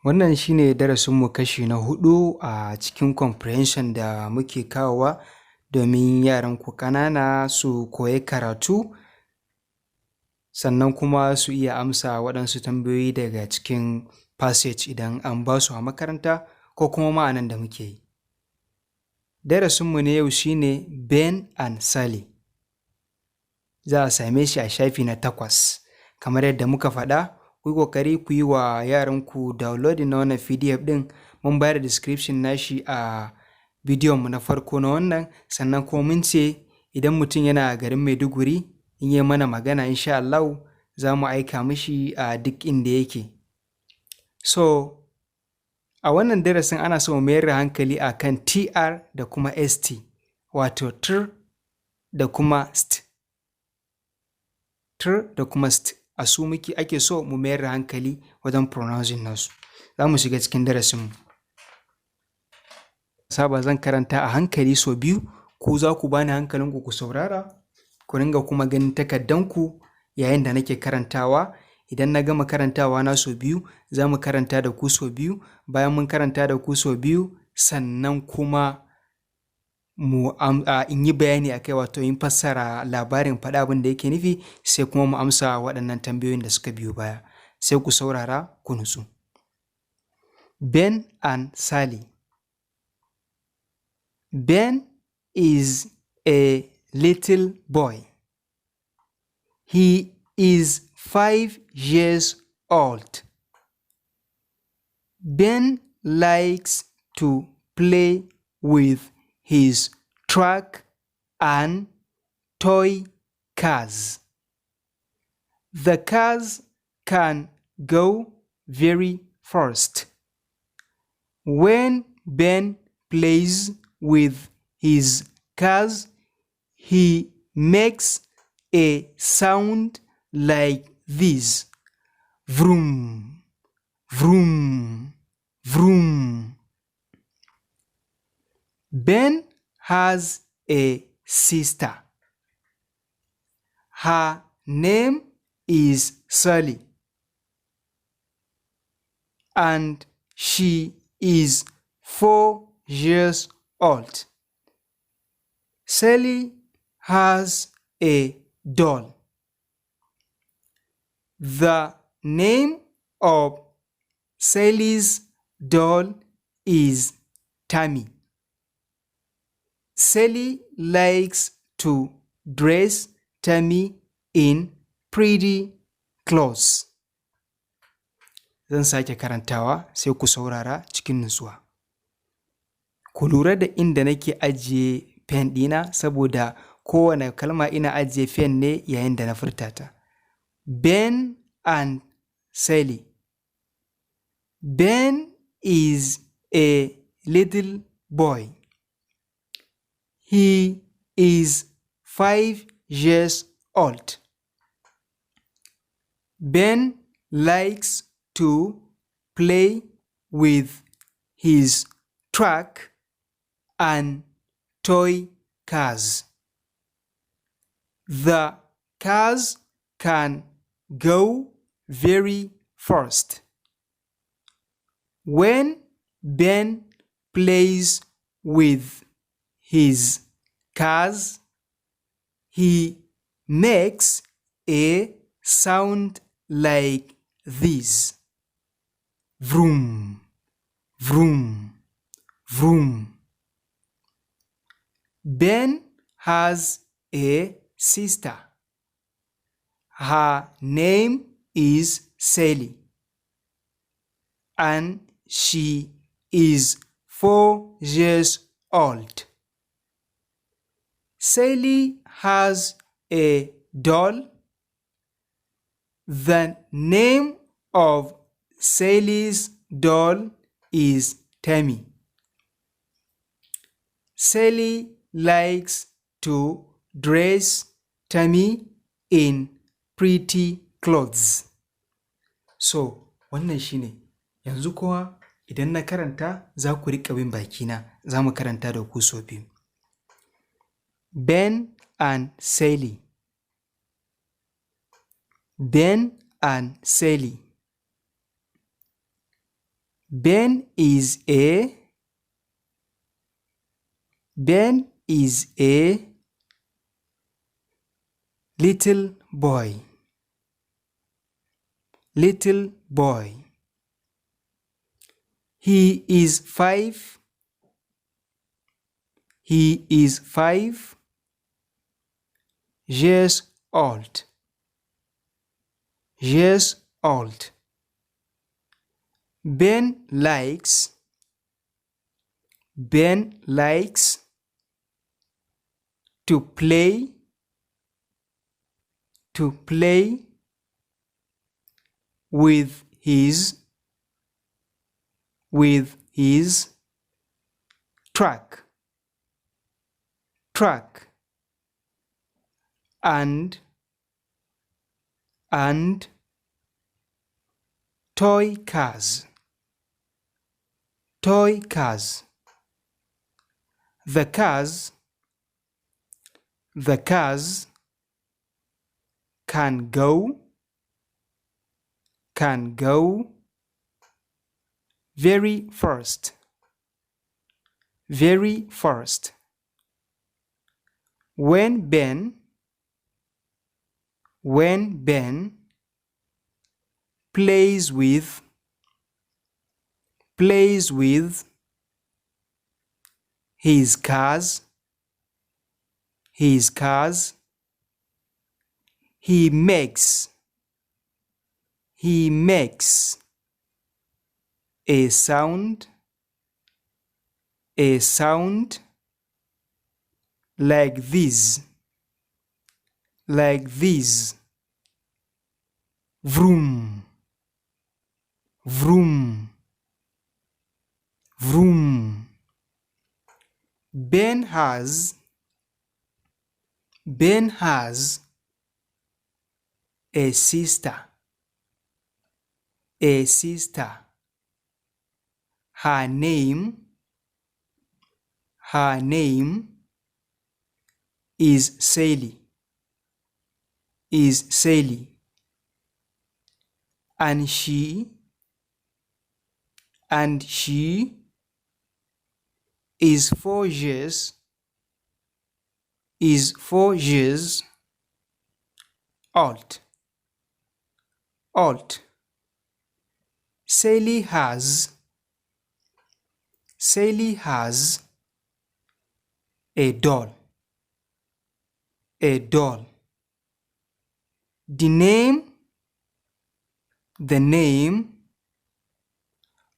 Wannan shine darasinmu kashi na 4 a cikin comprehension da muke kawowa domin yaranku ƙanana su koyi karatu sannan kuma su iya amsa waɗansu tambayoyi daga cikin passage idan an ba su a makaranta ko kuma ma'anan da muke yi. Darasinmu na yau shine Ben and Sally. Za a same shi a shafi na 8. Kamar yadda muka faɗa, ku yi ƙoƙari ku yi wa yaranku downloading na wannan PDF ɗin. Mun bayar da description nashi a bidiyon mu na farko na wannan, sannan kuma mun ce idan mutum yana garin Maiduguri in yi mana magana insha Allah za mu aika mishi a duk inda yake. So a wannan darasin ana so mu mayar da hankali a kan TR da kuma ST, wato tr da kuma st. Tr da kuma st a su muke ake so mu mayar da hankali wajen pronouncing nasu. Za mu shiga cikin darasinmu. Saba zan karanta a hankali sau 2, ku za ku bani hankalinku ku saurara, ku ringa kuma ganin takardanku yayin da nake karantawa. Idan na gama karantawa na sau 2, za mu karanta da ku sau 2. Bayan mun karanta da ku sau 2, sannan kuma in yi bayani a kai, wato in fassara labarin, faɗa abin da yake nufi, sai kuma mu amsa waɗannan tambayoyin da suka biyo baya. Sai ku saurara ku nutsu. Ben and Sally. Ben is a little boy. He is 5 years old. Ben likes to play with his truck and toy cars. The cars can go very fast. When Ben plays with his cars, he makes a sound like this: vroom, vroom, vroom. Ben has a sister. Her name is Sally, and she is 4 years old. Sally has a doll. The name of Sally's doll is Tammy. Sally likes to dress Tammy in pretty clothes. Zan sake karantawa sai ku saurara cikin nutsuwa. Ku lura da inda nake ajiye pen ɗina, saboda kowane kalma ina ajiye pen ne yayin da na furta ta. Ben and Sally. Ben is a little boy. He is 5 years old. Ben likes to play with his truck and toy cars. The cars can go very fast. When Ben plays with his cars, he makes a sound like this: vroom, vroom, vroom. Ben has a sister. Her name is Sally, and she is 4 years old. Sally has a doll. The name of Sally's doll is Tammy. Sally likes to dress Tammy in pretty clothes. So, wannan shine. Yanzu kowa idan na karanta za ku riƙa bin bakina, za mu karanta da ku sau 2. Ben and Sally. Ben and Sally. Ben is a little boy. Little boy. He is 5. He is 5 years old. Years old. Ben likes to play with his truck and toy cars. The cars can go very fast. When Ben plays with his cars, he makes a sound like this. Vroom, vroom, vroom. Ben has a sister. Her name is Sally. And she is 4 years old. Sally has a doll. The name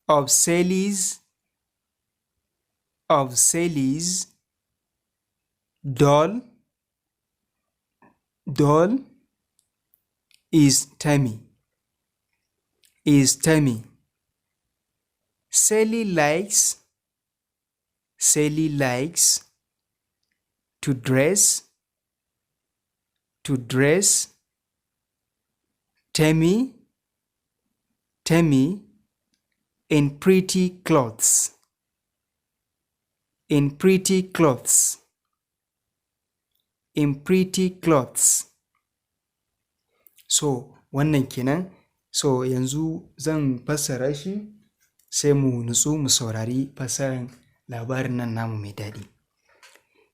of Sally's doll is Tammy. Sally likes to dress Tammy in pretty clothes. So wannan kenan. So yanzu zan fassara shi sai mu nutsu mu saurari fassaran labarin nan namu mai daɗi.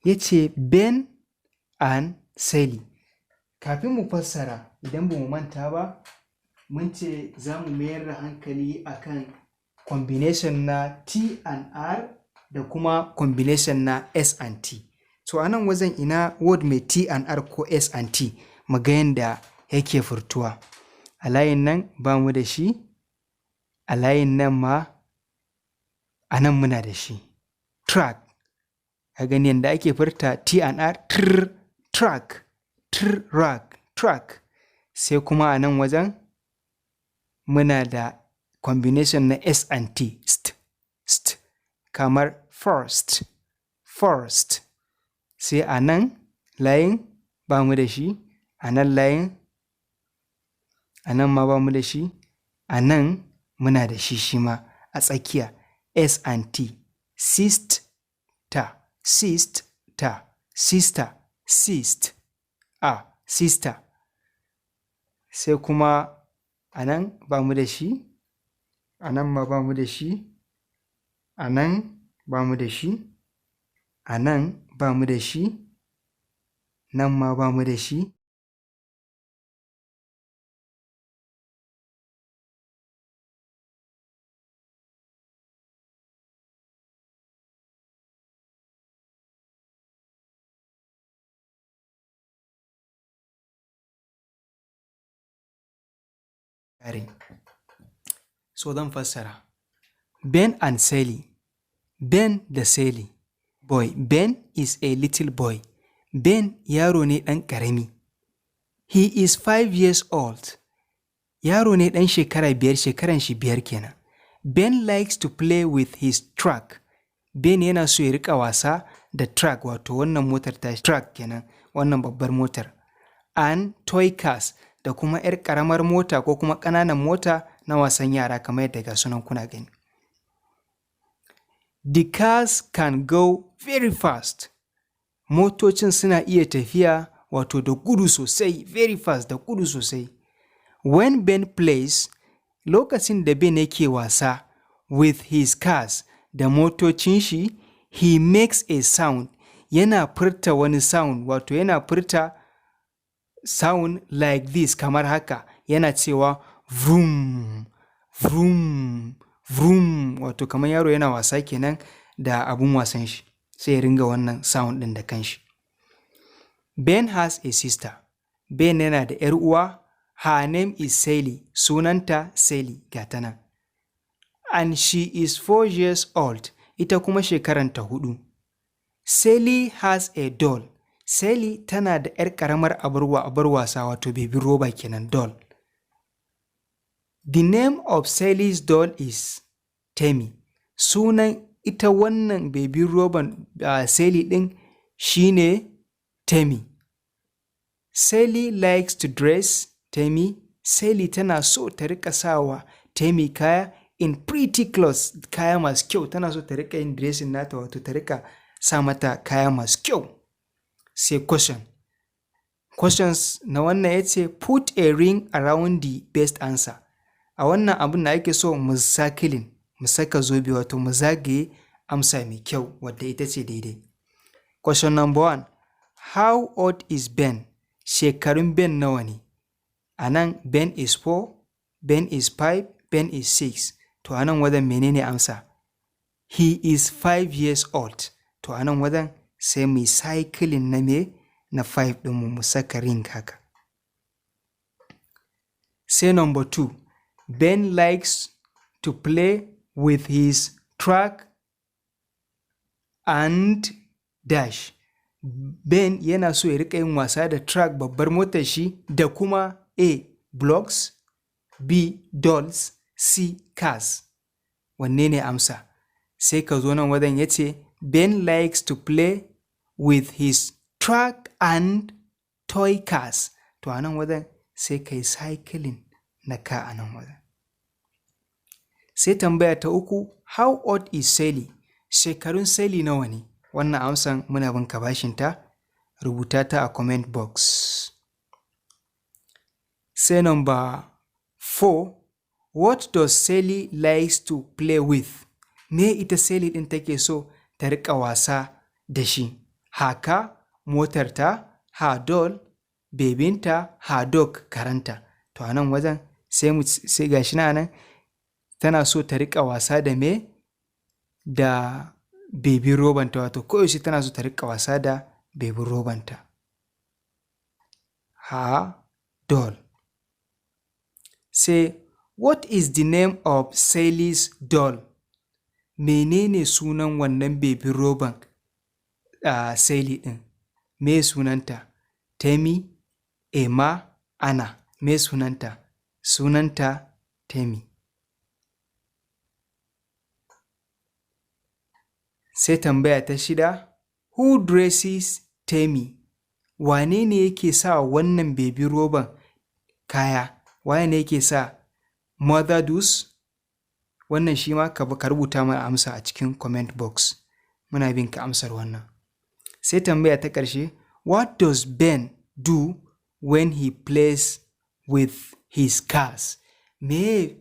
Yace Ben and Sally. Kafin mu fassara, idan ba mu manta ba, mun ce za mu mayar da hankali akan combination na T and R da kuma combination na S and T. So anan wajen ina word mai T and R ko S and T, mu ga yanda yake furtuwa. A layin nan ba mu da shi, a layin nan ma a nan muna da shi. Track. A gani yanda ake furta T and R, track. Sai kuma a nan wajen muna da combination na S and T. St. Kamar first. Sai a nan layin ba mu da shi, a nan layin a nan ma ba mu da shi, a nan muna da shi shi ma a tsakiya. S and T. Sister. Sister. Sai kuma a nan ba mu da shi, a nan ma ba mu da shi, a nan ba mu da shi, a nan ba mu da shi, nan ma ba mu da shi. So zan fassara. Ben and Sally. Ben da Sally. Boy, Ben is a little boy. Ben yaro ne ɗan ƙarami. He is 5 years old. Yaro ne ɗan shekara 5, shekaran shi 5 kenan. Ben likes to play with his truck. Ben yana so ya riƙa wasa da truck, wato wannan motar ta truck kenan, wannan babbar motar. And toy cars, da kuma 'yar ƙaramar mota ko kuma ƙananan mota na wasan yara kamar yadda ga sunan kuna gani. The cars can go very fast. Motocin suna iya tafiya wato da gudu sosai, very fast, da gudu sosai. When Ben plays, lokacin da Ben yake wasa with his cars, da motocin shi, he makes a sound. Yana furta wani sound, wato yana furta sound like this, kamar haka. Yana cewa vroom, vroom, vroom, wato kamar yaro yana wasa kenan da abun wasan shi, sai ya ringa wannan sound ɗin da kanshi. Ben has a sister. Ben yana da 'yar uwa. Her name is Sally. Sunanta Sally, gata nan. And she is 4 years old. Ita kuma shekaranta 4. Sally has a doll. Sally tana da 'yar ƙaramar abar wasa, wato baby roba kenan, doll. The name of Sally's doll is Tammy. Sunan ita wannan baby roban Sally ɗin shine Tammy. Sally likes to dress Tammy. Sally tana so ta rika sawa Tammy kaya in pretty clothes, kaya masu kyau. Tana so ta rika yin dressing nata, wato ta rika sa mata kaya masu kyau. Sai question. Questions na wannan yace put a ring around the best answer. A wannan abin da ake so mu sakilin, mu saka zobe, wato mu zagaye amsa mai kyau wadda ita ce daidai. Question number 1. How old is Ben? Shekarun Ben nawa ne? A nan Ben is 4, Ben is 5, Ben is 6. To a nan wajen menene amsa? He is 5 years old. To a nan wajen sai mu yi cycling na me na 5 ɗinmu, mu saka ring haka. Say number 2. Ben likes to play with his truck and dash. Ben yana so ya rika yin wasa da truck, babbar motar shi, da kuma A. blocks, B. dolls, C. cars. Wanne ne amsa? Sai ka zo nan wajen yace Ben likes to play with his truck and toy cars. To a nan wajen sai ka yi cycling na ka a nan wajen. Sai tambaya ta 3. How old is Sally? Shekarun Sally nawa ne? Wannan amsan muna bin ka bashinta, rubuta ta a comment box. Say number 4. What does Sally likes to play with? Me ita Sally ɗin take so ta riƙa wasa da shi? Haka, motarta, ha doll, bebinta, ha dog, karanta. To a nan wajen sai gashi nan tana so ta riƙa wasa da me? Da baby robanta, wato koyaushe tana so ta riƙa wasa da baby robanta. Ha doll. Say, what is the name of Sally's doll? Menene sunan wannan baby roban Sally ɗin? Me sunanta? Tammy, Emma, Anna. Me sunanta? Sunanta Tammy. Sai tambaya ta 6. Who dresses Tammy? Wane ne yake sa wannan baby roban kaya? Wane ne yake sa? Mother does? Wannan shi ma ka rubuta mana amsa a cikin comment box. Muna bin ka amsar wannan. Sai tambaya ta ƙarshe. What does Ben do when he plays with his cars? Me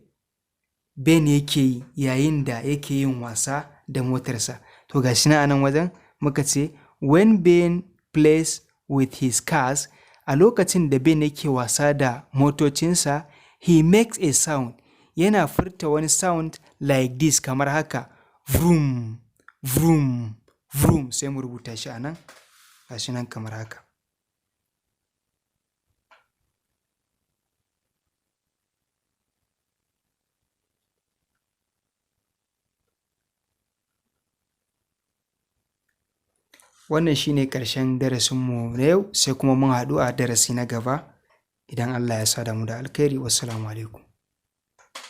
Ben yake yi yayin da yake yin wasa da motarsa. To ga shi nan a nan wajen muka ce when Ben plays with his cars, a lokacin da Ben yake wasa da motocinsa, he makes a sound, yana furta wani sound like this, kamar haka, vroom, vroom, vroom. Sai mu rubuta shi a nan, ga shi nan kamar haka. Wannan shi ne ƙarshen darasinmu na yau, sai kuma mun haɗu a darasi na gaba idan Allah ya sada mu da alkhairi. Wassalamu alaikum.